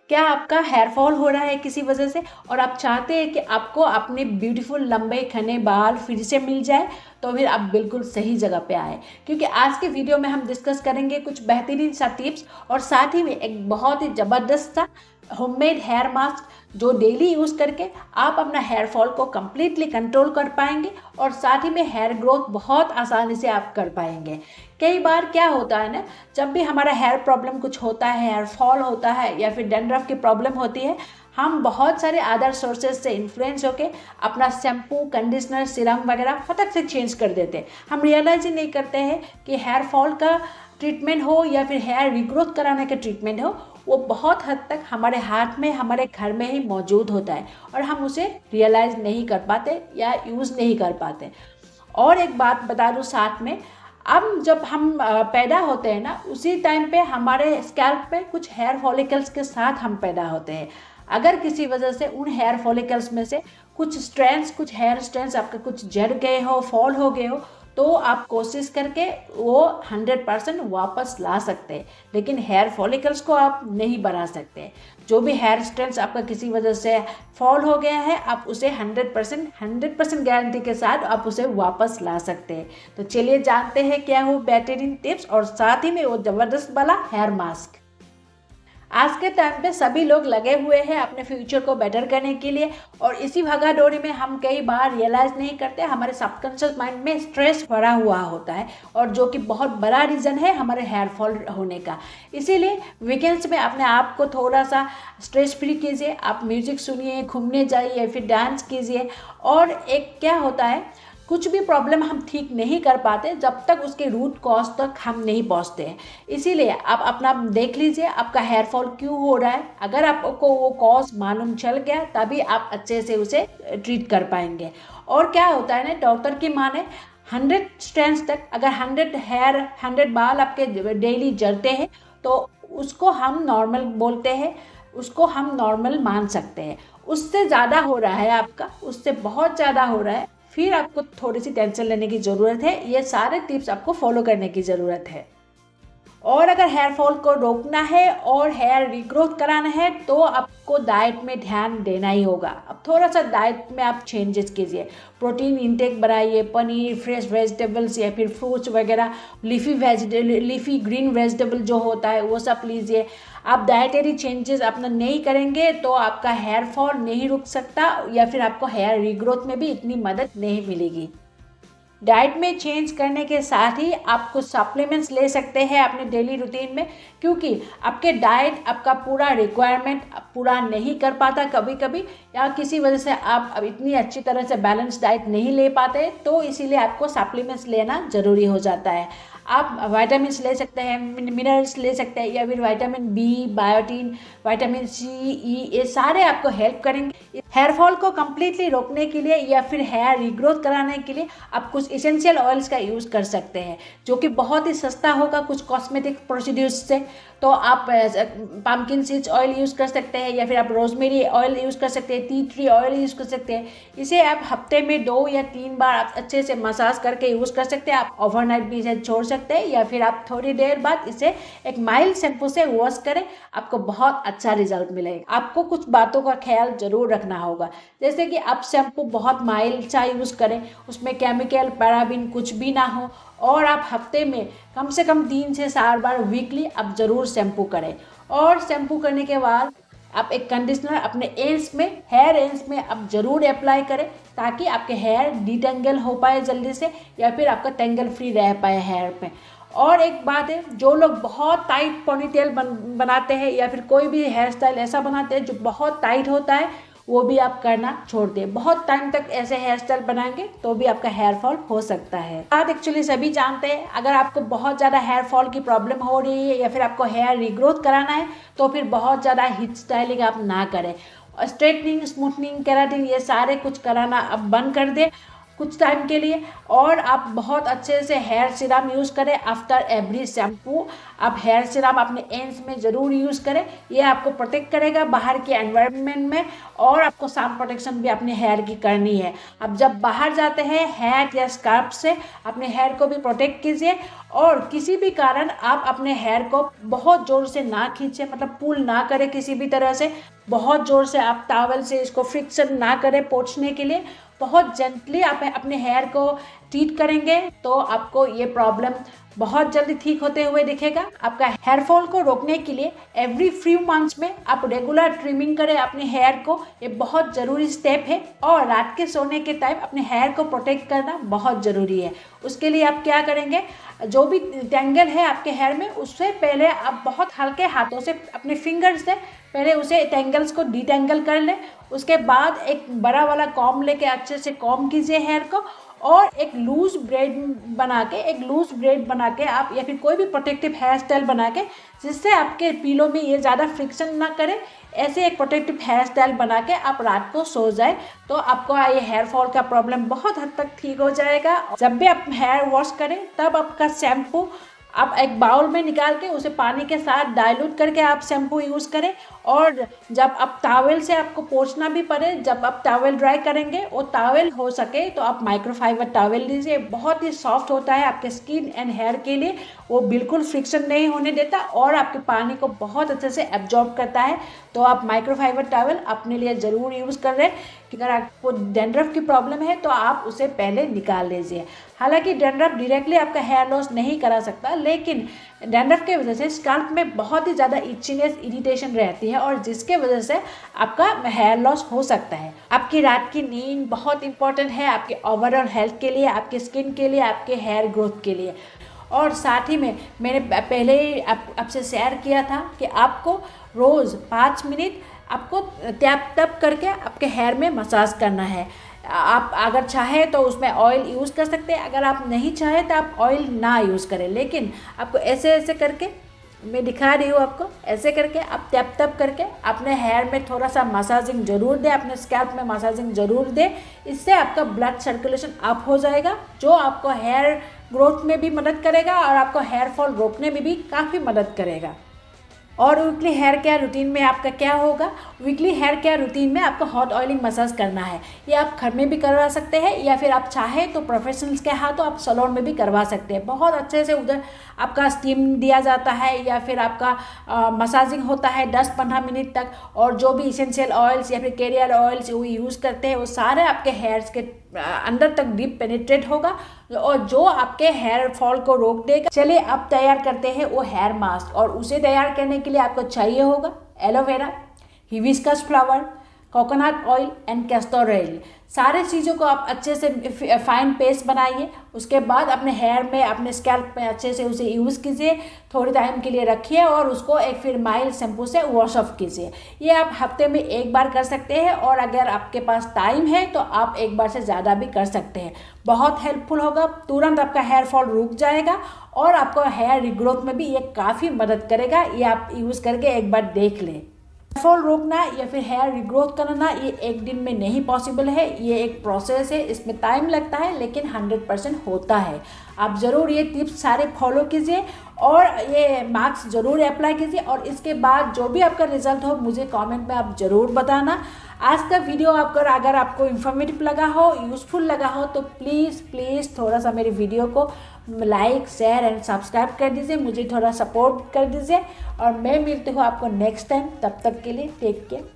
क्या आपका hair fall हो रहा है किसी वजह से और आप चाहते हैं कि आपको अपने ब्यूटीफुल लंबे घने बाल फिर से मिल जाए, तो फिर आप बिल्कुल सही जगह पे आए, क्योंकि आज के वीडियो में हम डिस्कस करेंगे कुछ बेहतरीन सा टिप्स और साथ ही में एक बहुत ही ज़बरदस्त सा होममेड हेयर मास्क जो डेली यूज़ करके आप अपना हेयर फॉल को कम्प्लीटली कंट्रोल कर पाएंगे और साथ ही में हेयर ग्रोथ बहुत आसानी से आप कर पाएंगे। कई बार क्या होता है ना, जब भी हमारा हेयर प्रॉब्लम कुछ होता है, हेयर फॉल होता है या फिर डैंड्रफ की प्रॉब्लम होती है, हम बहुत सारे अदर सोर्सेज से इन्फ्लुएंस होके अपना शैम्पू, कंडीशनर, सीरम वगैरह फटक से चेंज कर देते हैं। हम रियलाइज ही नहीं करते हैं कि हेयर फॉल का ट्रीटमेंट हो या फिर हेयर रिग्रोथ कराने का ट्रीटमेंट हो, वो बहुत हद तक हमारे हाथ में, हमारे घर में ही मौजूद होता है और हम उसे रियलाइज़ नहीं कर पाते या यूज़ नहीं कर पाते। और एक बात बता दूँ साथ में, अब जब हम पैदा होते हैं ना, उसी टाइम पे हमारे स्कैल्प पे कुछ हेयर फॉलिकल्स के साथ हम पैदा होते हैं। अगर किसी वजह से उन हेयर फॉलिकल्स में से कुछ हेयर स्ट्रैंड्स आपके कुछ जड़ गए हो, फॉल हो गए हो, तो आप कोशिश करके वो 100% वापस ला सकते हैं, लेकिन हेयर फॉलिकल्स को आप नहीं बढ़ा सकते। जो भी हेयर स्ट्रैंड्स आपका किसी वजह से फॉल हो गया है, आप उसे 100% गारंटी के साथ आप उसे वापस ला सकते हैं। तो चलिए जानते हैं क्या हो बेहतरीन टिप्स और साथ ही में वो ज़बरदस्त वाला हेयर मास्क। आज के टाइम पे सभी लोग लगे हुए हैं अपने फ्यूचर को बेटर करने के लिए और इसी भागा दौड़ी में हम कई बार रियलाइज़ नहीं करते, हमारे सबकॉन्शियस माइंड में स्ट्रेस भरा हुआ होता है और जो कि बहुत बड़ा रीज़न है हमारे हेयर फॉल होने का। इसीलिए वीकेंड्स में अपने आप को थोड़ा सा स्ट्रेस फ्री कीजिए, आप म्यूज़िक सुनिए, घूमने जाइए या फिर डांस कीजिए। और एक क्या होता है, कुछ भी प्रॉब्लम हम ठीक नहीं कर पाते जब तक उसके रूट कॉज तक हम नहीं पहुंचते हैं। इसीलिए आप अपना देख लीजिए आपका हेयर फॉल क्यों हो रहा है। अगर आपको वो कॉज मालूम चल गया तभी आप अच्छे से उसे ट्रीट कर पाएंगे। और क्या होता है ना, डॉक्टर की माने 100 स्ट्रैंड्स तक, अगर 100 बाल आपके डेली जलते हैं तो उसको हम नॉर्मल बोलते हैं, उसको हम नॉर्मल मान सकते हैं। उससे ज़्यादा हो रहा है आपका, उससे बहुत ज़्यादा हो रहा है, फिर आपको थोड़ी सी टेंशन लेने की ज़रूरत है। ये सारे टिप्स आपको फॉलो करने की ज़रूरत है। और अगर हेयर फॉल को रोकना है और हेयर रिग्रोथ कराना है तो आपको डाइट में ध्यान देना ही होगा। अब थोड़ा सा डाइट में आप चेंजेस कीजिए, प्रोटीन इंटेक बढ़ाइए, पनीर, फ्रेश वेजिटेबल्स या फिर फ्रूट्स वगैरह, लीफी ग्रीन वेजिटेबल जो होता है वो सब लीजिए। आप डाइटरी चेंजेस अपना नहीं करेंगे तो आपका हेयर फॉल नहीं रुक सकता या फिर आपको हेयर रिग्रोथ में भी इतनी मदद नहीं मिलेगी। डाइट में चेंज करने के साथ ही आप कुछ सप्लीमेंट्स ले सकते हैं अपने डेली रूटीन में, क्योंकि आपके डाइट आपका पूरा रिक्वायरमेंट पूरा नहीं कर पाता कभी कभी, या किसी वजह से आप अब इतनी अच्छी तरह से बैलेंस डाइट नहीं ले पाते, तो इसीलिए आपको सप्लीमेंट्स लेना ज़रूरी हो जाता है। आप विटामिन्स ले सकते हैं, मिनरल्स ले सकते हैं, या फिर vitamin B, biotin, vitamin C, E, ये सारे आपको हेल्प करेंगे हेयर फॉल को कम्प्लीटली रोकने के लिए या फिर हेयर रिग्रोथ कराने के लिए। आप कुछ इसेंशियल ऑयल्स का यूज़ कर सकते हैं जो कि बहुत ही सस्ता होगा कुछ कॉस्मेटिक प्रोसीड्यूर्स से। तो आप पम्पकिन सीड्स ऑयल यूज़ कर सकते हैं या फिर आप रोजमेरी ऑयल यूज़ कर सकते हैं, टी ट्री ऑयल यूज़ कर सकते हैं। इसे आप हफ्ते में 2 या 3 बार आप अच्छे से मसाज करके यूज़ कर सकते हैं। आप ओवरनाइट भी इसे छोड़ सकते हैं या फिर आप थोड़ी देर बाद इसे एक माइल्ड शैम्पू से वॉश करें, आपको बहुत अच्छा रिजल्ट मिलेगा। आपको कुछ बातों का ख्याल जरूर रखना होगा, जैसे कि आप शैम्पू बहुत माइल्ड सा यूज़ करें, उसमें केमिकल, पैराबिन कुछ भी ना हो, और आप हफ्ते में कम से कम 3 से 4 बार वीकली आप ज़रूर शैम्पू करें। और शैम्पू करने के बाद आप एक कंडीशनर अपने एंड्स में, हेयर एंड्स में आप ज़रूर अप्लाई करें, ताकि आपके हेयर डिटेंगल हो पाए जल्दी से या फिर आपका टेंगल फ्री रह पाए हेयर पे। और एक बात है, जो लोग बहुत टाइट पोनीटेल बनाते हैं या फिर कोई भी हेयर स्टाइल ऐसा बनाते हैं जो बहुत टाइट होता है, वो भी आप करना छोड़ दें। बहुत टाइम तक ऐसे हेयर स्टाइल बनाएंगे तो भी आपका हेयर फॉल हो सकता है। बात एक्चुअली सभी जानते हैं, अगर आपको बहुत ज़्यादा हेयर फॉल की प्रॉब्लम हो रही है या फिर आपको हेयर रिग्रोथ कराना है तो फिर बहुत ज़्यादा हेयर स्टाइलिंग आप ना करें। स्ट्रेटनिंग, स्मूथनिंग, केराटिन ये सारे कुछ कराना अब बंद कर दें कुछ टाइम के लिए। और आप बहुत अच्छे से हेयर सीरम यूज़ करें आफ्टर एवरी शैम्पू। आप हेयर सीरम अपने एंड्स में ज़रूर यूज़ करें, ये आपको प्रोटेक्ट करेगा बाहर के एनवायरनमेंट में। और आपको सन प्रोटेक्शन भी अपने हेयर की करनी है। अब जब बाहर जाते हैं हैट या स्कार्फ से अपने हेयर को भी प्रोटेक्ट कीजिए। और किसी भी कारण आप अपने हेयर को बहुत ज़ोर से ना खींचें, मतलब पुल ना करें किसी भी तरह से। बहुत ज़ोर से आप टॉवल से इसको फ्रिक्शन ना करें पोंछने के लिए। बहुत जेंटली आप अपने हेयर को ट्रीट करेंगे तो आपको ये प्रॉब्लम बहुत जल्दी ठीक होते हुए दिखेगा। आपका हेयर फॉल को रोकने के लिए एवरी फ्यू मंथ्स में आप रेगुलर ट्रिमिंग करें अपने हेयर को, ये बहुत ज़रूरी स्टेप है। और रात के सोने के टाइम अपने हेयर को प्रोटेक्ट करना बहुत ज़रूरी है। उसके लिए आप क्या करेंगे, जो भी टेंगल है आपके हेयर में उससे पहले आप बहुत हल्के हाथों से अपने फिंगर से पहले उसे टेंगल्स को डिटेंगल कर लें। उसके बाद एक बड़ा वाला कॉम्ब लेके अच्छे से कॉम्ब कीजिए हेयर को। और एक लूज ब्रेड बना के आप या फिर कोई भी प्रोटेक्टिव हेयर स्टाइल बना के, जिससे आपके पीलो में ये ज़्यादा फ्रिक्शन ना करे, ऐसे एक प्रोटेक्टिव हेयर स्टाइल बना के आप रात को सो जाए तो आपको ये हेयर फॉल का प्रॉब्लम बहुत हद तक ठीक हो जाएगा। जब भी आप हेयर वॉश करें तब आपका शैम्पू आप एक बाउल में निकाल के उसे पानी के साथ डाइल्यूट करके आप शैम्पू यूज़ करें। और जब आप टॉवेल से आपको पोंछना भी पड़े, जब आप टॉवेल ड्राई करेंगे, वो टॉवेल हो सके तो आप माइक्रोफाइबर टॉवेल लीजिए। बहुत ही सॉफ्ट होता है आपके स्किन एंड हेयर के लिए, वो बिल्कुल फ्रिक्शन नहीं होने देता और आपके पानी को बहुत अच्छे से एब्जॉर्ब करता है। तो आप माइक्रोफाइबर टॉवेल अपने लिए ज़रूर यूज़ कर रहे हैं। अगर आपको डैंड्रफ की प्रॉब्लम है तो आप उसे पहले निकाल लीजिए। हालांकि डैंड्रफ डायरेक्टली आपका हेयर लॉस नहीं करा सकता, लेकिन डैंड्रफ के वजह से स्कैल्प में बहुत ही ज़्यादा इचिनेस, इरिटेशन रहती है और जिसके वजह से आपका हेयर लॉस हो सकता है। आपकी रात की नींद बहुत इंपॉर्टेंट है आपके ओवरऑल हेल्थ के लिए, आपके स्किन के लिए, आपके हेयर ग्रोथ के लिए। और साथ ही में मैंने पहले ही आपसे शेयर किया था कि आपको रोज़ 5 मिनट आपको टैप टैप करके आपके हेयर में मसाज करना है। आप अगर चाहें तो उसमें ऑयल यूज़ कर सकते हैं, अगर आप नहीं चाहें तो आप ऑयल ना यूज़ करें। लेकिन आपको ऐसे ऐसे करके, मैं दिखा रही हूँ आपको, ऐसे करके आप टैप टैप करके अपने हेयर में थोड़ा सा मसाजिंग ज़रूर दें, अपने स्कैल्प में मसाजिंग ज़रूर दें। इससे आपका ब्लड सर्कुलेशन अप हो जाएगा, जो आपको हेयर ग्रोथ में भी मदद करेगा और आपको हेयर फॉल रोकने में भी काफ़ी मदद करेगा। और वीकली हेयर केयर रूटीन में आपका क्या होगा, वीकली हेयर केयर रूटीन में आपको हॉट ऑयलिंग मसाज करना है। ये आप घर में भी करवा सकते हैं या फिर आप चाहें तो प्रोफेशनल्स के हाथों आप सैलून में भी करवा सकते हैं। बहुत अच्छे से उधर आपका स्टीम दिया जाता है या फिर आपका मसाजिंग होता है 10-15 मिनट तक। और जो भी इसेंशियल ऑयल्स या फिर कैरियर ऑयल्स वो यूज़ करते हैं वो सारे आपके हेयर्स के अंदर तक डीप पेनिट्रेट होगा और जो आपके हेयर फॉल को रोक देगा। चलिए अब तैयार करते हैं वो हेयर मास्क। और उसे तैयार करने के लिए आपको चाहिए होगा aloe vera, hibiscus flower, coconut oil and castor oil. सारे चीज़ों को आप अच्छे से फाइन पेस्ट बनाइए। उसके बाद अपने हेयर में, अपने स्कैल्प में अच्छे से उसे यूज़ कीजिए, थोड़ी टाइम के लिए रखिए और उसको एक फिर माइल्ड शैम्पू से वॉश ऑफ कीजिए। ये आप हफ्ते में एक बार कर सकते हैं और अगर आपके पास टाइम है तो आप एक बार से ज़्यादा भी कर सकते हैं। बहुत हेल्पफुल होगा, तुरंत आपका हेयर फॉल रुक जाएगा और आपको हेयर रिग्रोथ में भी ये काफ़ी मदद करेगा। ये आप यूज़ करके एक बार देख लें। फॉल रोकना या फिर हेयर रिग्रोथ करना ये एक दिन में नहीं पॉसिबल है, ये एक प्रोसेस है, इसमें टाइम लगता है लेकिन 100% होता है। आप ज़रूर ये टिप्स सारे फॉलो कीजिए और ये मास्क ज़रूर अप्लाई कीजिए और इसके बाद जो भी आपका रिजल्ट हो मुझे कमेंट में आप ज़रूर बताना। आज का वीडियो अगर आपको इन्फॉर्मेटिव लगा हो, यूज़फुल लगा हो तो प्लीज़ थोड़ा सा मेरे वीडियो को लाइक, शेयर एंड सब्सक्राइब कर दीजिए, मुझे थोड़ा सपोर्ट कर दीजिए। और मैं मिलती हूँ आपको नेक्स्ट टाइम, तब तक के लिए टेक केयर।